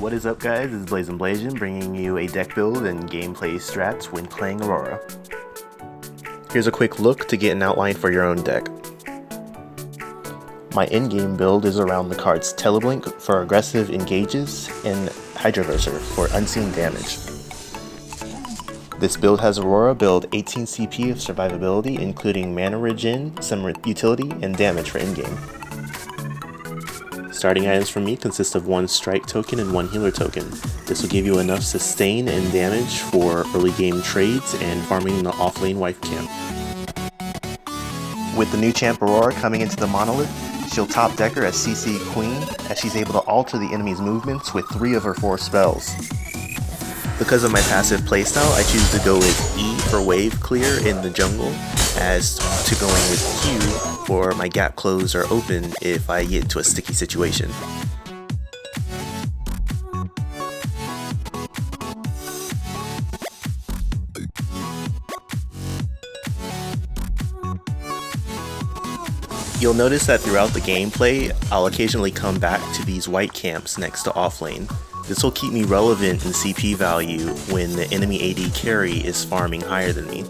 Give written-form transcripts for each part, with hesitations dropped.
What is up guys, it's Blazin bringing you a deck build and gameplay strats when playing Aurora. Here's a quick look to get an outline for your own deck. My in-game build is around the cards Teleblink for aggressive engages and Hydroverser for unseen damage. This build has Aurora build 18 CP of survivability, including mana regen, some utility, and damage for in-game. Starting items for me consist of 1 strike token and 1 healer token. This will give you enough sustain and damage for early game trades and farming the off-lane wife camp. With the new champ Aurora coming into the monolith, she'll top decker as CC Queen, as she's able to alter the enemy's movements with 3 of her 4 spells. Because of my passive playstyle, I choose to go with E for wave clear in the jungle, as to going with Q for my gap close or open if I get into a sticky situation. You'll notice that throughout the gameplay, I'll occasionally come back to these white camps next to offlane. This will keep me relevant in CP value when the enemy AD carry is farming higher than me.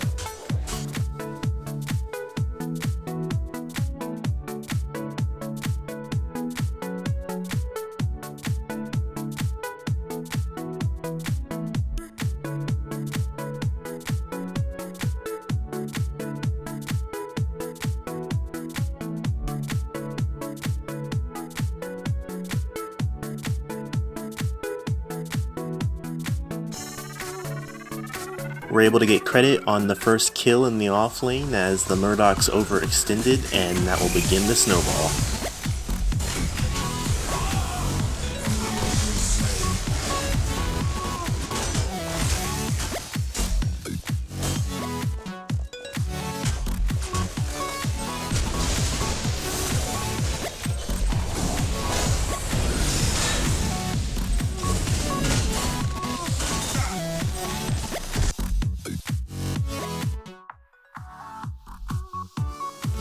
We're able to get credit on the first kill in the offlane as the Murdoch's overextended, and that will begin the snowball.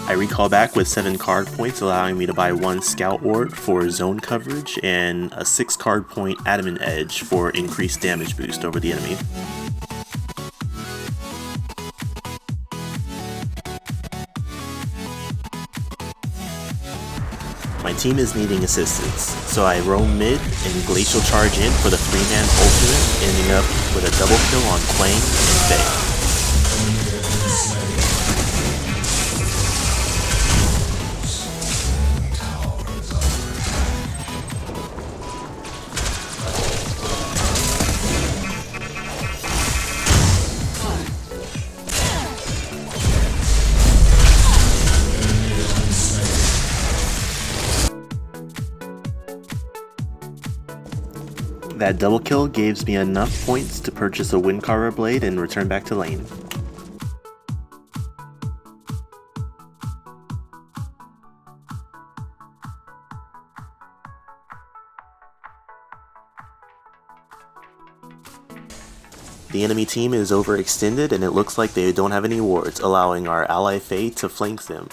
I recall back with 7 card points, allowing me to buy 1 Scout Ward for zone coverage and a 6 card point Adamant Edge for increased damage boost over the enemy. My team is needing assistance, so I roam mid and Glacial Charge in for the 3-man ultimate, ending up with a double kill on Quang and Faye. That double kill gives me enough points to purchase a Windcarver blade and return back to lane. The enemy team is overextended and it looks like they don't have any wards, allowing our ally Faye to flank them.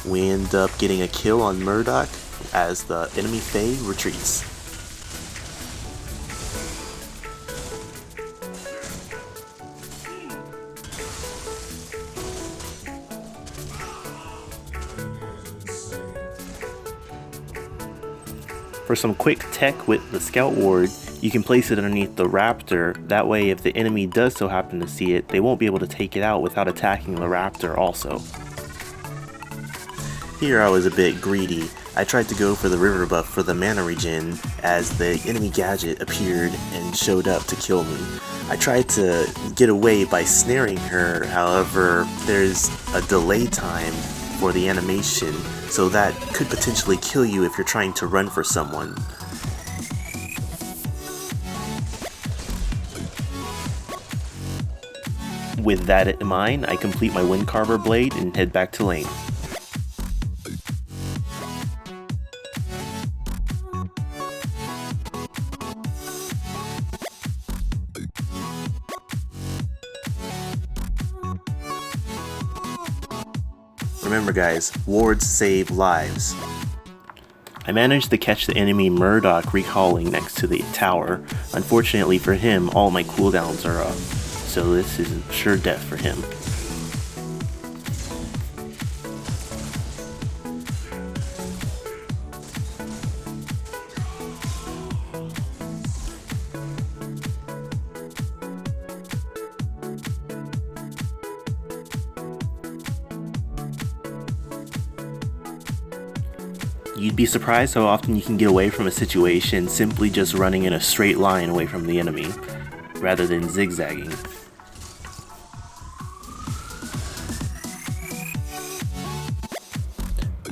We end up getting a kill on Murdoch as the enemy Faye retreats. For some quick tech with the Scout Ward, you can place it underneath the Raptor. That way if the enemy does so happen to see it, they won't be able to take it out without attacking the Raptor also. Here I was a bit greedy. I tried to go for the river buff for the mana regen as the enemy gadget appeared and showed up to kill me. I tried to get away by snaring her, however there's a delay time for the animation, so that could potentially kill you if you're trying to run for someone. With that in mind, I complete my Windcarver blade and head back to lane. Remember guys, wards save lives. I managed to catch the enemy Murdoch recalling next to the tower. Unfortunately for him, all my cooldowns are up, so this is sure death for him. You'd be surprised how often you can get away from a situation simply just running in a straight line away from the enemy, rather than zigzagging.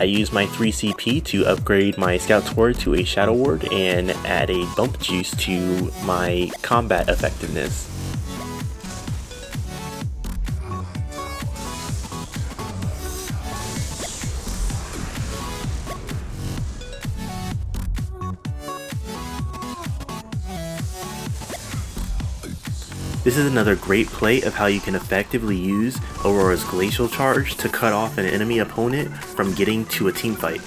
I used my 3 CP to upgrade my Scout Sword to a Shadow Ward and add a bump juice to my combat effectiveness. This is another great play of how you can effectively use Aurora's Glacial Charge to cut off an enemy opponent from getting to a teamfight.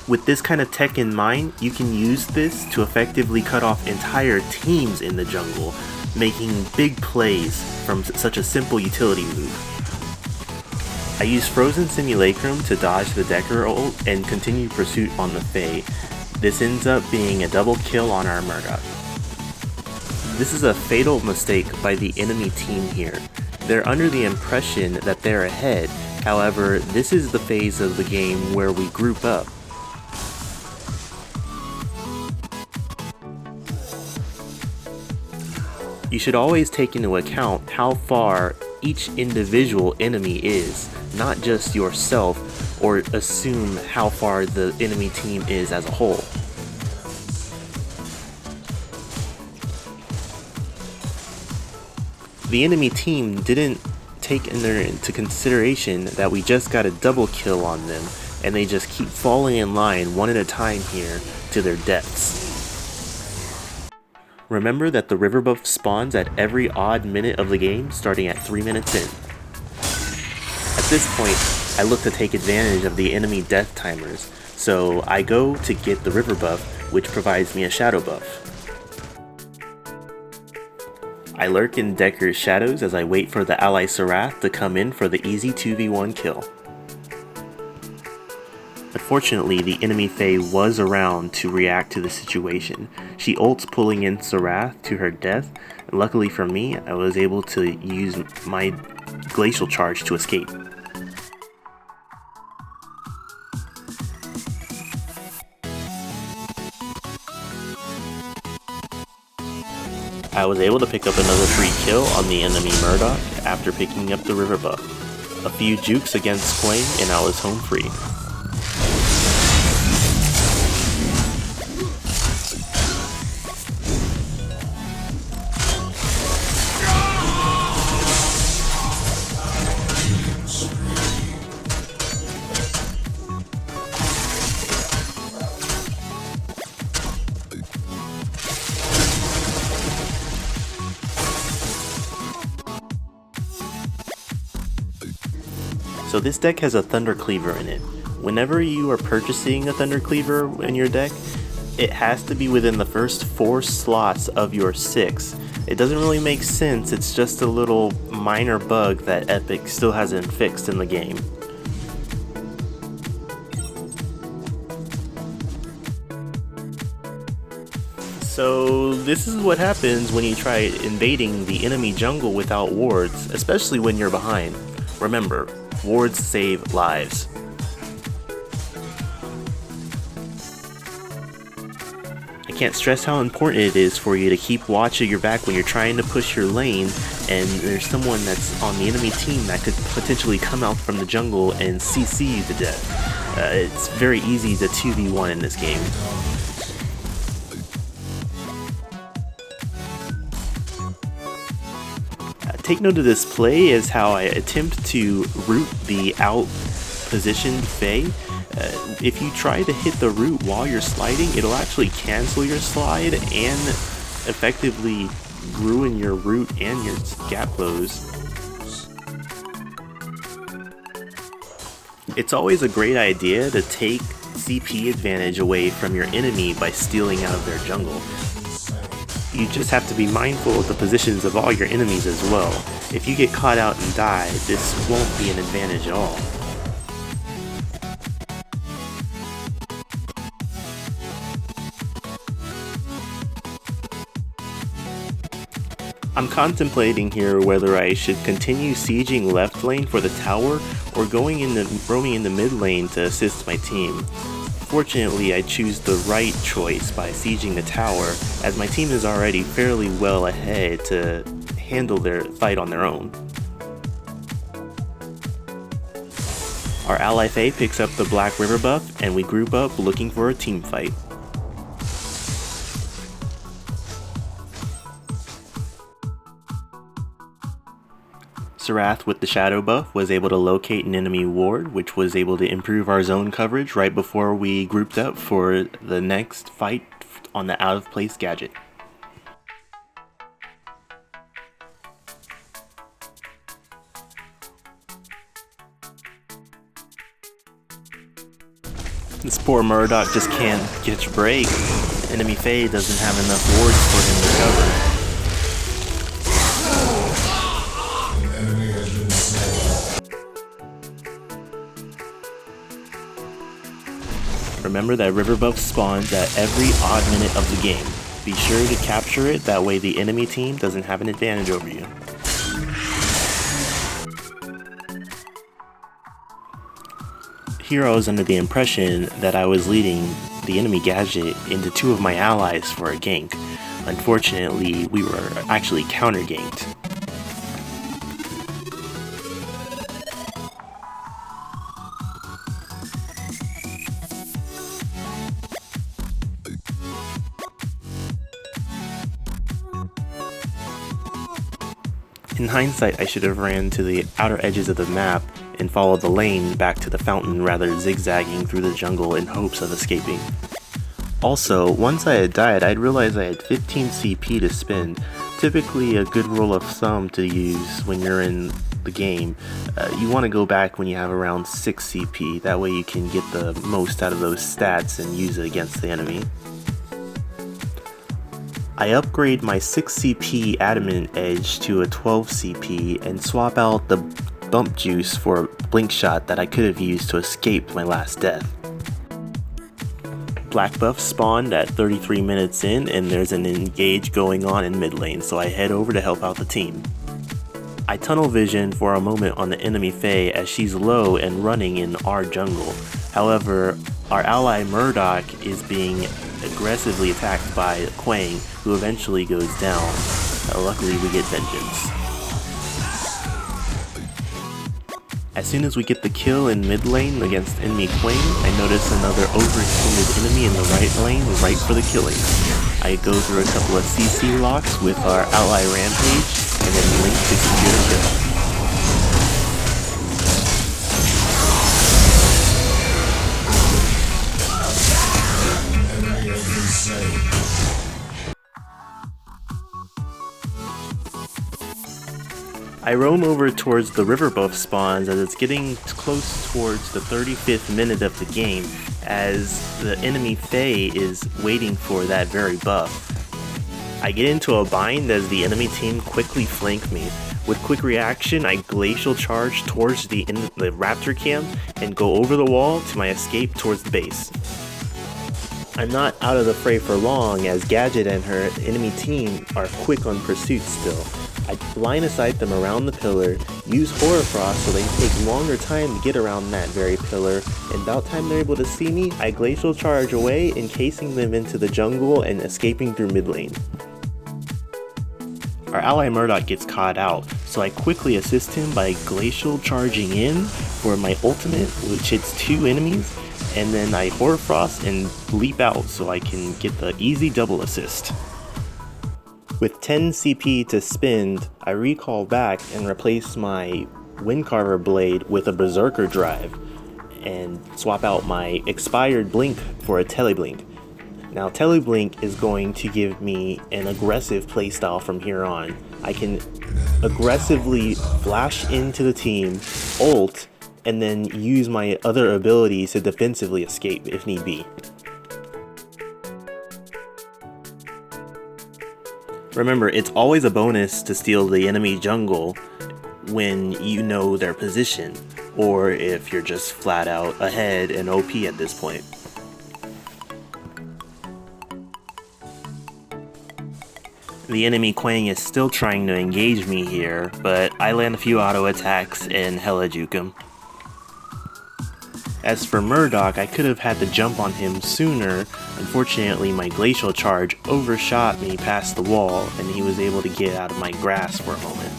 With this kind of tech in mind, you can use this to effectively cut off entire teams in the jungle, making big plays from such a simple utility move. I use Frozen Simulacrum to dodge the Decker ult and continue pursuit on the Fae. This ends up being a double kill on our Murdoch. This is a fatal mistake by the enemy team here. They're under the impression that they're ahead, however, this is the phase of the game where we group up. You should always take into account how far each individual enemy is, not just yourself, or assume how far the enemy team is as a whole. The enemy team didn't take into consideration that we just got a double kill on them, and they just keep falling in line one at a time here to their deaths. Remember that the river buff spawns at every odd minute of the game, starting at 3 minutes in. At this point, I look to take advantage of the enemy death timers, so I go to get the river buff, which provides me a shadow buff. I lurk in Decker's shadows as I wait for the ally Serath to come in for the easy 2v1 kill. Unfortunately, the enemy Fae was around to react to the situation. She ults pulling in Serath to her death, and luckily for me, I was able to use my Glacial Charge to escape. I was able to pick up another free kill on the enemy Murdoch after picking up the river buff. A few jukes against Quang and I was home free. So this deck has a Thunder Cleaver in it. Whenever you are purchasing a Thunder Cleaver in your deck, it has to be within the first 4 slots of your 6. It doesn't really make sense, it's just a little minor bug that Epic still hasn't fixed in the game. So this is what happens when you try invading the enemy jungle without wards, especially when you're behind. Remember, wards save lives. I can't stress how important it is for you to keep watch of your back when you're trying to push your lane and there's someone that's on the enemy team that could potentially come out from the jungle and CC you to death. It's very easy to 2v1 in this game. Take note of this play as how I attempt to root the out-positioned Fae. If you try to hit the root while you're sliding, it'll actually cancel your slide and effectively ruin your root and your gap close. It's always a great idea to take CP advantage away from your enemy by stealing out of their jungle. You just have to be mindful of the positions of all your enemies as well. If you get caught out and die, this won't be an advantage at all. I'm contemplating here whether I should continue sieging left lane for the tower or roaming in the mid lane to assist my team. Fortunately, I choose the right choice by sieging the tower, as my team is already fairly well ahead to handle their fight on their own. Our ally Faye picks up the Black River buff, and we group up looking for a team fight. Sarath with the Shadow buff was able to locate an enemy ward, which was able to improve our zone coverage right before we grouped up for the next fight on the out of place gadget. This poor Murdoch just can't catch a break. Enemy Faye doesn't have enough wards for him to cover. Remember that river buff spawns at every odd minute of the game. Be sure to capture it, that way the enemy team doesn't have an advantage over you. Here I was under the impression that I was leading the enemy gadget into two of my allies for a gank. Unfortunately, we were actually counter-ganked. In hindsight, I should have ran to the outer edges of the map and followed the lane back to the fountain rather than zigzagging through the jungle in hopes of escaping. Also, once I had died, I'd realized I had 15 CP to spend. Typically a good rule of thumb to use when you're in the game. You want to go back when you have around 6 CP, that way you can get the most out of those stats and use it against the enemy. I upgrade my 6 CP Adamant Edge to a 12 CP and swap out the bump juice for a blink shot that I could have used to escape my last death. Black buff spawned at 33 minutes in, and there's an engage going on in mid lane, so I head over to help out the team. I tunnel vision for a moment on the enemy Faye as she's low and running in our jungle. However, our ally Murdoch is being aggressively attacked by Quang, who eventually goes down. Luckily we get vengeance. As soon as we get the kill in mid lane against enemy Quang, I notice another overextended enemy in the right lane right for the killing. I go through a couple of CC locks with our ally Rampage and then blink to secure the kill. I roam over towards the river buff spawns as it's getting close towards the 35th minute of the game, as the enemy Faye is waiting for that very buff. I get into a bind as the enemy team quickly flank me. With quick reaction, I glacial charge towards the raptor camp and go over the wall to my escape towards the base. I'm not out of the fray for long, as Gadget and her enemy team are quick on pursuit still. I line of sight them around the pillar, use Hoarfrost so they take longer time to get around that very pillar, and about time they're able to see me, I glacial charge away, encasing them into the jungle and escaping through mid lane. Our ally Murdoch gets caught out, so I quickly assist him by glacial charging in for my ultimate, which hits 2 enemies, and then I Hoarfrost and leap out so I can get the easy double assist. With 10 CP to spend, I recall back and replace my Windcarver blade with a Berserker drive and swap out my expired blink for a Teleblink. Now Teleblink is going to give me an aggressive playstyle from here on. I can aggressively flash into the team, ult, and then use my other abilities to defensively escape if need be. Remember, it's always a bonus to steal the enemy jungle when you know their position, or if you're just flat out ahead and OP at this point. The enemy Quang is still trying to engage me here, but I land a few auto attacks and hella juke him. As for Murdoch, I could have had to jump on him sooner. Unfortunately, my glacial charge overshot me past the wall and he was able to get out of my grasp for a moment.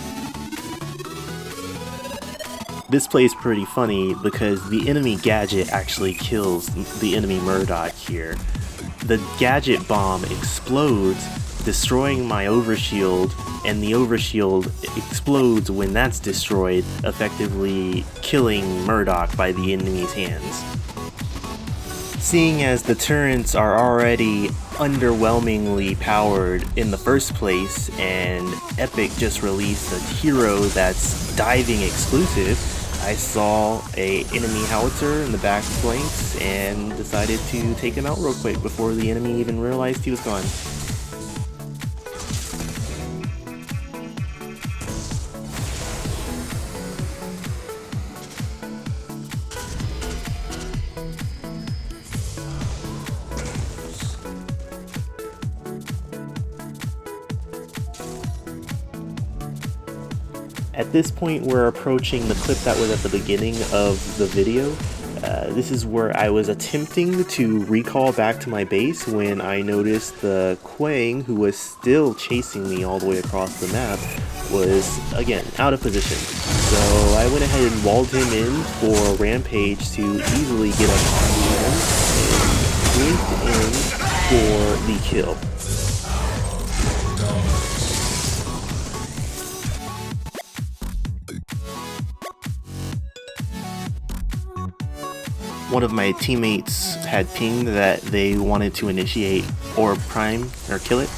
This plays pretty funny because the enemy gadget actually kills the enemy Murdoch here. The gadget bomb explodes, destroying my overshield, and the overshield explodes when that's destroyed, effectively killing Murdoch by the enemy's hands. Seeing as the turrets are already underwhelmingly powered in the first place, and Epic just released a hero that's diving exclusive, I saw a enemy howitzer in the back flanks and decided to take him out real quick before the enemy even realized he was gone. At this point, we're approaching the clip that was at the beginning of the video. This is where I was attempting to recall back to my base when I noticed the Quang, who was still chasing me all the way across the map, was, again, out of position. So I went ahead and walled him in for a rampage to easily get up on him and went in for the kill. One of my teammates had pinged that they wanted to initiate Orb Prime or kill it.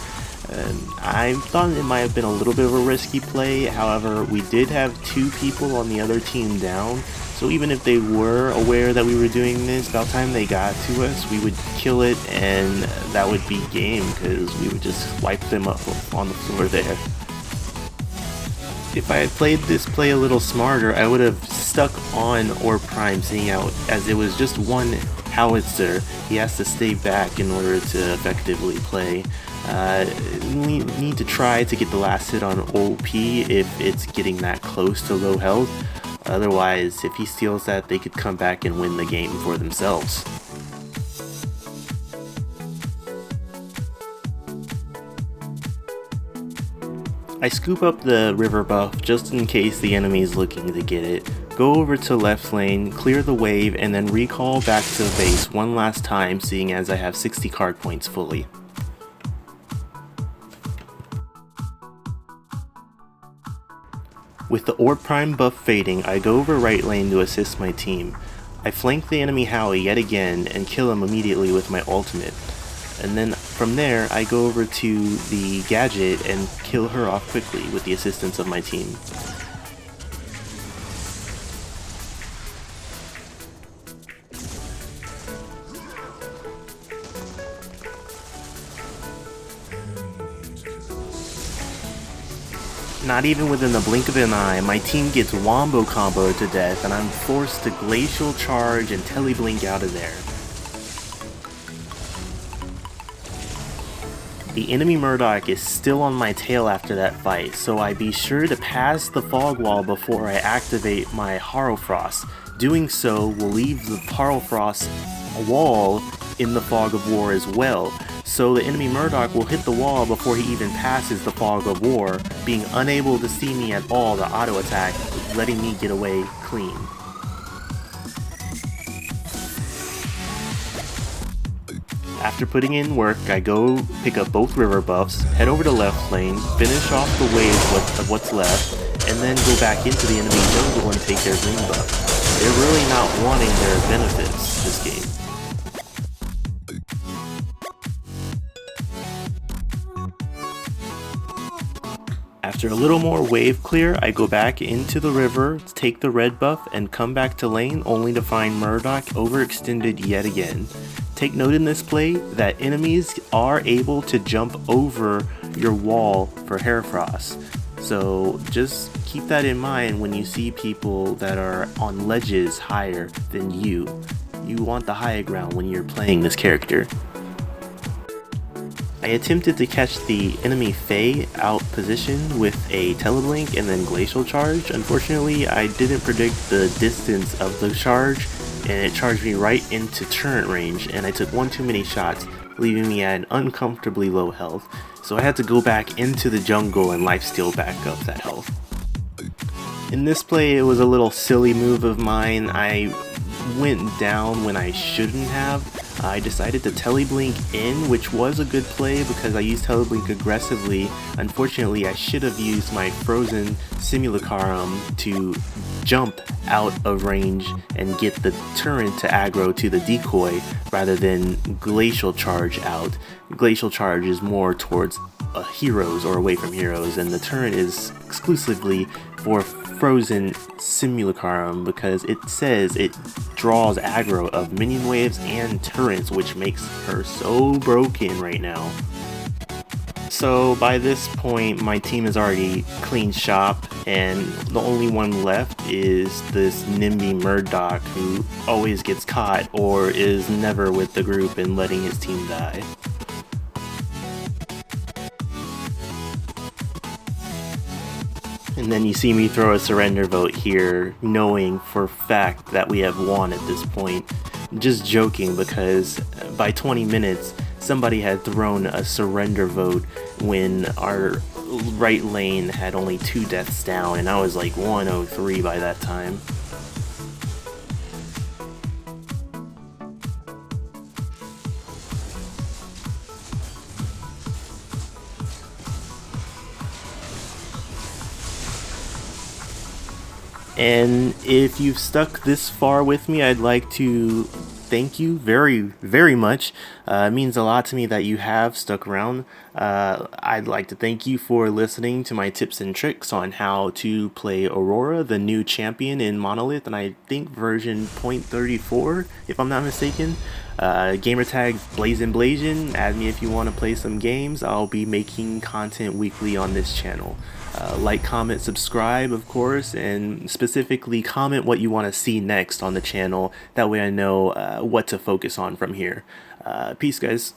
I thought it might have been a little bit of a risky play. However, we did have 2 people on the other team down, so even if they were aware that we were doing this, by the time they got to us, we would kill it and that would be game because we would just wipe them up on the floor there. If I had played this play a little smarter, I would have stuck on Orb Prime, seeing out as it was just one howitzer. He has to stay back in order to effectively play. We need to try to get the last hit on OP if it's getting that close to low health. Otherwise, if he steals that, they could come back and win the game for themselves. I scoop up the river buff just in case the enemy is looking to get it, go over to left lane, clear the wave, and then recall back to the base one last time, seeing as I have 60 card points fully. With the Orb Prime buff fading, I go over right lane to assist my team. I flank the enemy Howie yet again and kill him immediately with my ultimate. And then from there, I go over to the gadget and kill her off quickly with the assistance of my team. Not even within the blink of an eye, my team gets wombo comboed to death and I'm forced to glacial charge and teleblink out of there. The enemy Murdoch is still on my tail after that fight, so I be sure to pass the fog wall before I activate my Harrowfrost. Doing so will leave the Harrowfrost wall in the fog of war as well, so the enemy Murdoch will hit the wall before he even passes the fog of war, being unable to see me at all to auto attack, letting me get away clean. After putting in work, I go pick up both river buffs, head over to left lane, finish off the wave of what's left, and then go back into the enemy jungle and take their green buff. They're really not wanting their benefits this game. After a little more wave clear, I go back into the river, take the red buff, and come back to lane only to find Murdoch overextended yet again. Take note in this play that enemies are able to jump over your wall for Herefrost. So just keep that in mind when you see people that are on ledges higher than you. You want the higher ground when you're playing this character. I attempted to catch the enemy Fae out position with a teleblink and then glacial charge. Unfortunately, I didn't predict the distance of the charge and it charged me right into turret range, and I took one too many shots, leaving me at an uncomfortably low health. So I had to go back into the jungle and lifesteal back up that health. In this play, it was a little silly move of mine. I went down when I shouldn't have. I decided to teleblink in, which was a good play because I used teleblink aggressively. Unfortunately, I should have used my frozen simulacrum to jump out of range and get the turret to aggro to the decoy rather than glacial charge out. Glacial charge is more towards heroes or away from heroes, and the turret is exclusively for frozen simulacrum because it says it draws aggro of minion waves and turrets, which makes her so broken right now. So by this point, my team is already clean shop, and the only one left is this NIMBY Murdoch who always gets caught or is never with the group and letting his team die. And then you see me throw a surrender vote here, knowing for a fact that we have won at this point. Just joking, because by 20 minutes, somebody had thrown a surrender vote when our right lane had only 2 deaths down, and I was like 103 by that time. And if you've stuck this far with me, I'd like to thank you very much. It means a lot to me that you have stuck around. I'd like to thank you for listening to my tips and tricks on how to play Aurora, the new champion in Monolith, and I think version 0.34, if I'm not mistaken. Gamertag Blazin. Add me if you want to play some games. I'll be making content weekly on this channel. Like, comment, subscribe, of course, and specifically comment what you want to see next on the channel. That way I know what to focus on from here. Peace, guys.